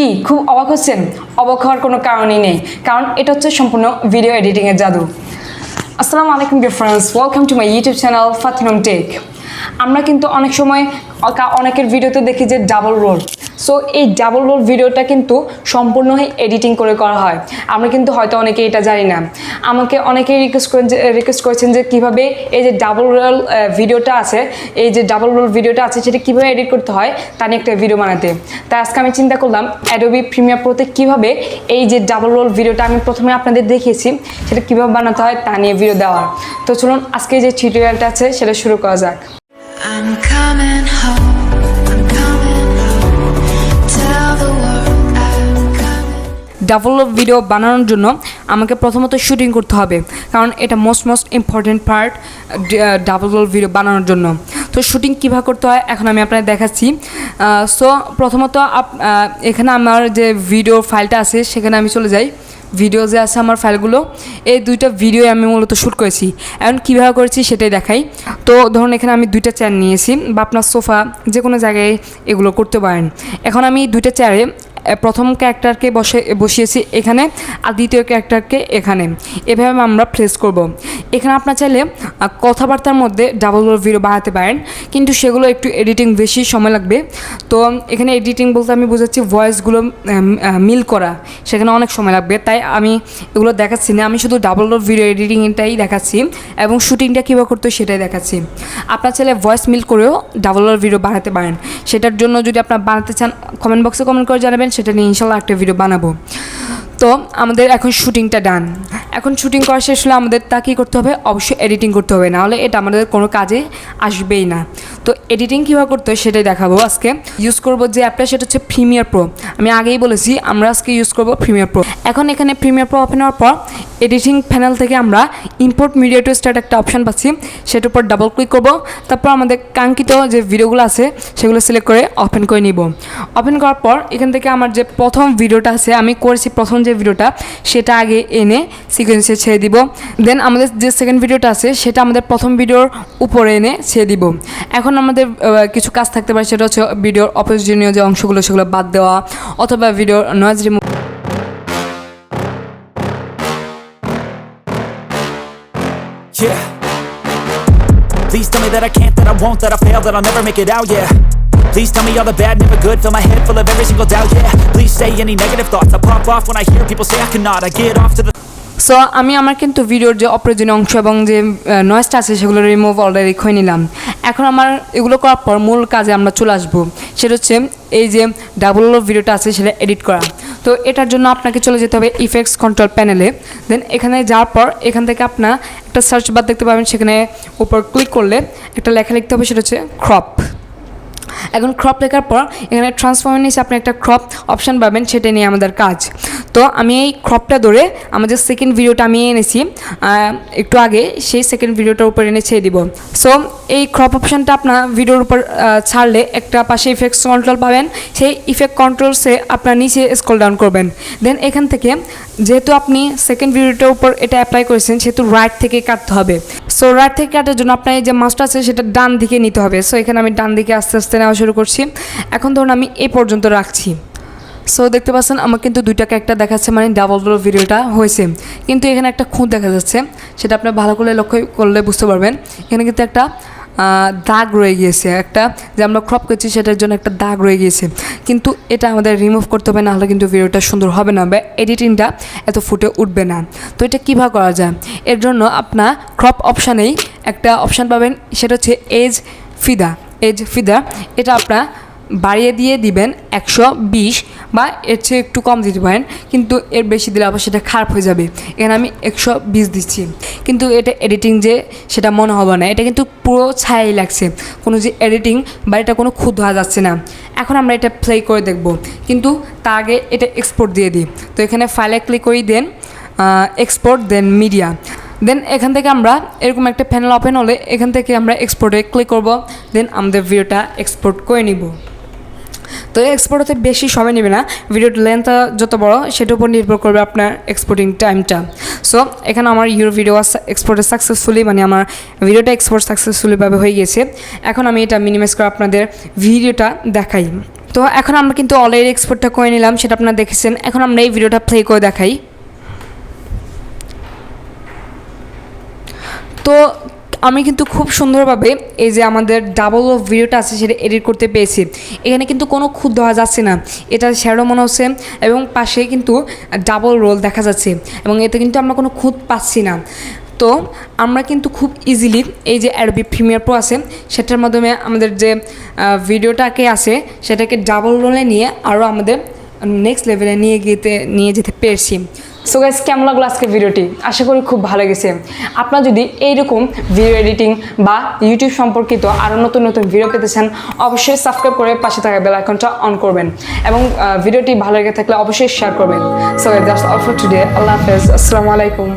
কি খুব অবাক হচ্ছেন? অবাক হওয়ার কোনো কারণই নেই, কারণ এটা হচ্ছে সম্পূর্ণ ভিডিও এডিটিংয়ের জাদু। আসসালামু আলাইকুম dear friends, welcome to my YouTube channel Fatin Hometech. আমরা কিন্তু অনেক সময় অনেকের ভিডিওতে দেখি যে ডাবল রোল। সো এই ডাবল রোল ভিডিওটা কিন্তু সম্পূর্ণই এডিটিং করে করা হয়। আমরা কিন্তু হয়তো অনেকে এটা জানি না। আমাকে অনেকেই রিকোয়েস্ট করেছেন যে কীভাবে এই যে ডাবল রোল ভিডিওটা আছে, এই যে ডাবল রোল ভিডিওটা আছে সেটা কীভাবে এডিট করতে হয় তা নিয়ে একটা ভিডিও বানাতে। তাই আজকে আমি চিন্তা করলাম অ্যাডোবি প্রিমিয়ার প্রোতে কীভাবে এই যে ডাবল রোল ভিডিওটা আমি প্রথমে আপনাদের দেখিয়েছি সেটা কীভাবে বানাতে হয় তা নিয়ে ভিডিও দেওয়ার। তো চলুন আজকে যে টিউটোরিয়ালটা আছে সেটা শুরু করা যাক। I'm coming home, I'm coming home. Tell the world I'm coming. Double role video বানানোর জন্য আমাকে প্রথমত শুটিং করতে হবে, কারণ এটা most important part double role video বানানোর জন্য। তো শুটিং কীভাবে করতে হয় এখন আমি আপনাদের দেখাচ্ছি। সো প্রথমত এখানে আমার যে ভিডিও ফাইলটা আছে সেখানে আমি চলে যাই। ভিডিও যে আছে আমার ফাইলগুলো, এই দুইটা ভিডিও আমি মূলত শ্যুট করেছি। এখন কীভাবে করেছি সেটাই দেখাই। তো ধরুন এখানে আমি দুইটা চেয়ার নিয়েছি, বা আপনার সোফা যে কোনো জায়গায় এগুলো করতে পারেন। এখন আমি দুইটা চেয়ারে প্রথম ক্যারেক্টারকে বসিয়েছি এখানে, আর দ্বিতীয় ক্যারেক্টারকে এখানে। এভাবে আমরা প্লেস করব। এখানে আপনার চাইলে কথাবার্তার মধ্যে ডাবল রোল ভিডিও বানাতে পারেন, কিন্তু সেগুলো একটু এডিটিং বেশি সময় লাগবে। তো এখানে এডিটিং বলতে আমি বোঝাচ্ছি ভয়েসগুলো মিল করা, সেখানে অনেক সময় লাগবে। তাই আমি এগুলো দেখাচ্ছি না, আমি শুধু ডাবল রোল ভিডিও এডিটিংটাই দেখাচ্ছি এবং শুটিংটা কীভাবে করতে সেটাই দেখাচ্ছি। আপনার চাইলে ভয়েস মিল করেও ডাবল রোল ভিডিও বানাতে পারেন। সেটার জন্য যদি আপনার বানাতে চান কমেন্ট বক্সে কমেন্ট করে জানাবেন, সেটা নিয়ে ইনশাল্লাহ একটা ভিডিও বানাবো। তো আমাদের এখন শুটিংটা ডান। এখন শুটিং করা শেষ হলে আমাদের তা কী করতে হবে? অবশ্যই এডিটিং করতে হবে, নাহলে এটা আমাদের কোনো কাজে আসবেই না। তো এডিটিং কীভাবে করতে হয় সেটাই দেখাবো আজকে। ইউজ করবো যে অ্যাপটা সেটা হচ্ছে প্রিমিয়ার প্রো। আমি আগেই বলেছি আমরা আজকে ইউজ করবো প্রিমিয়ার প্রো। এখন এখানে প্রিমিয়ার প্রো ওপেন হওয়ার পর এডিটিং প্যানেল থেকে আমরা ইম্পোর্ট মিডিয়া টু স্টার্ট একটা অপশান পাচ্ছি, সেটার উপর ডাবল ক্লিক করবো। তারপর আমাদের কাঙ্ক্ষিত যে ভিডিওগুলো আছে সেগুলো সিলেক্ট করে ওপেন করে নিব। ওপেন করার পর এখান থেকে আমার যে প্রথম ভিডিওটা আছে আমি করেছি, প্রথম যে ভিডিওটা সেটা আগে এনে সিকোয়েন্সে ছেড়ে দিব। দেন আমাদের যে সেকেন্ড ভিডিওটা আছে সেটা আমাদের প্রথম ভিডিওর উপরে এনে ছেড়ে দিব। এখন আমাদের কিছু কাজ থাকতে পারে, সেটা হচ্ছে ভিডিওর অপ্রয়োজনীয় যে অংশগুলো সেগুলো বাদ দেওয়া, অথবা ভিডিওর noise remove. Yeah. Please tell me that I can't, that I won't, that I fail, that I'll never make it out, yeah. Please tell me all the bad, never good, fill my head full of every single doubt, yeah. Please say any negative thoughts, I pop off when I hear people say I cannot, I get off to the... so আমি আমার কিন্তু ভিডিওর যে অপ্রয়োজনীয় অংশ এবং যে নয়েজটা আছে সেগুলো রিমুভ অলরেডি করে নিলাম। এখন আমার এগুলো করার পর মূল কাজে আমরা চলে আসবো, সেটা হচ্ছে এই যে ডাবল রোল ভিডিওটা আছে সেটা এডিট করা। তো এটার জন্য আপনাকে চলে যেতে হবে ইফেক্টস কন্ট্রোল প্যানেলে। দেন এখানে যাওয়ার পর এখান থেকে আপনার একটা সার্চ বার দেখতে পাবেন, সেখানে উপর ক্লিক করলে একটা লেখা লিখতে হবে, সেটা হচ্ছে ক্রপ। এখন ক্রপ লেখার পর এখানে ট্রান্সফর্মের নিচে আপনি একটা ক্রপ অপশান পাবেন, সেটা নিয়ে আমাদের কাজ। তো আমি এই ক্রপটা ধরে আমাদের সেকেন্ড ভিডিওটা আমি এনেছি একটু আগে, সেই সেকেন্ড ভিডিওটার উপর এনে ছেড়ে দিব। সো এই ক্রপ অপশানটা আপনার ভিডিওর উপর ছাড়লে একটা পাশে ইফেক্টস কন্ট্রোল পাবেন, সেই ইফেক্ট কন্ট্রোলসে আপনার নিচে স্ক্রল ডাউন করবেন। দেন এখান থেকে যেহেতু আপনি সেকেন্ড ভিডিওটার উপর এটা অ্যাপ্লাই করেছেন সেহেতু রাইট থেকে কাটতে হবে। সো রাইট থেকে কাটার জন্য আপনার এই যে মাউসটা আছে সেটা ডান দিকে নিতে হবে। সো এখানে আমি ডান দিকে আস্তে আস্তে নেওয়া শুরু করছি। এখন ধরুন আমি এই পর্যন্ত রাখছি। সো দেখতে পাচ্ছেন আমার কিন্তু দুইটা ক্যারেক্টার দেখাচ্ছে, মানে ডাবল রোল ভিডিওটা হয়েছে। কিন্তু এখানে একটা খুঁত দেখা যাচ্ছে, সেটা আপনি ভালো করে লক্ষ্য করলে বুঝতে পারবেন। এখানে কিন্তু একটা দাগ রয়ে গিয়েছে, একটা যে আমরা ক্রপ করছি সেটার জন্য একটা দাগ রয়ে গিয়েছে। কিন্তু এটা আমাদের রিমুভ করতে হবে, না হলে কিন্তু ভিডিওটা সুন্দর হবে না বা এডিটিংটা এত ফুটে উঠবে না। তো এটা কীভাবে করা যায়? এর জন্য আপনার ক্রপ অপশানেই একটা অপশান পাবেন, সেটা হচ্ছে এজ ফিদা। এটা আপনার বাড়িয়ে দিয়ে দিবেন 120 বা এর চেয়ে একটু কম দিতে পারেন, কিন্তু এর বেশি দিলে আবার সেটা খারাপ হয়ে যাবে। এখানে আমি 120 দিচ্ছি, কিন্তু এটা এডিটিং যে সেটা মনে হবে না, এটা কিন্তু পুরো ছায়াই লাগছে, কোনো যে এডিটিং বা এটা কোনো খুদ হওয়া যাচ্ছে না। এখন আমরা এটা প্লে করে দেখব, কিন্তু তার আগে এটা এক্সপোর্ট দিয়ে দিই। তো এখানে ফাইলে ক্লিক করেই দেন এক্সপোর্ট, দেন মিডিয়া। দেন এখান থেকে আমরা এরকম একটা প্যানেল ওপেন হলে এখান থেকে আমরা এক্সপোর্টে ক্লিক করব। দেন আমাদের ভিডিওটা এক্সপোর্ট করে নিব। তো এক্সপোর্ট হতে বেশি সময় নেবে না, ভিডিওর লেন্থটা যত বড় সেটার উপর নির্ভর করবে আপনার এক্সপোর্টিং টাইমটা। সো এখানে আমার ইউর ভিডিও এক্সপোর্টে সাকসেসফুলি, মানে আমার ভিডিওটা এক্সপোর্ট সাকসেসফুলিভাবে হয়ে গেছে। এখন আমি এটা মিনিমাইজ করে আপনাদের ভিডিওটা দেখাই। তো এখন আমরা কিন্তু অলরেডি এক্সপোর্টটা করে নিলাম, সেটা আপনারা দেখেছেন। এখন আমরা এই ভিডিওটা প্লে করে দেখাই। তো আমি কিন্তু খুব সুন্দরভাবে এই যে আমাদের ডাবল অফ ভিডিওটা আছে সেটা এডিট করতে পেরেছি। এখানে কিন্তু কোনো খুঁত দেওয়া যাচ্ছে না, এটা শ্যাডো মনে হচ্ছে, এবং পাশে কিন্তু ডাবল রোল দেখা যাচ্ছে, এবং এতে কিন্তু আমরা কোনো খুঁত পাচ্ছি না। তো আমরা কিন্তু খুব ইজিলি এই যে অ্যাডোবি প্রিমিয়ার প্রো আছে সেটার মাধ্যমে আমাদের যে ভিডিওটাকে আছে সেটাকে ডাবল রোলে নিয়ে আরও আমাদের নেক্সট লেভেলে নিয়ে যেতে পেরেছি। সো গাইস, কেমন লাগলো আজকে ভিডিওটি? আশা করি খুব ভালো গেছে। আপনারা যদি এইরকম ভিডিও এডিটিং বা ইউটিউব সম্পর্কিত আরও নতুন নতুন ভিডিও পেতে চান, অবশ্যই সাবস্ক্রাইব করে পাশে থাকা বেল আইকনটা অন করবেন, এবং ভিডিওটি ভালো লেগে থাকলে অবশ্যই শেয়ার করবেন। So that's all for today. আল্লাহ হাফেজ, আসসালামু আলাইকুম।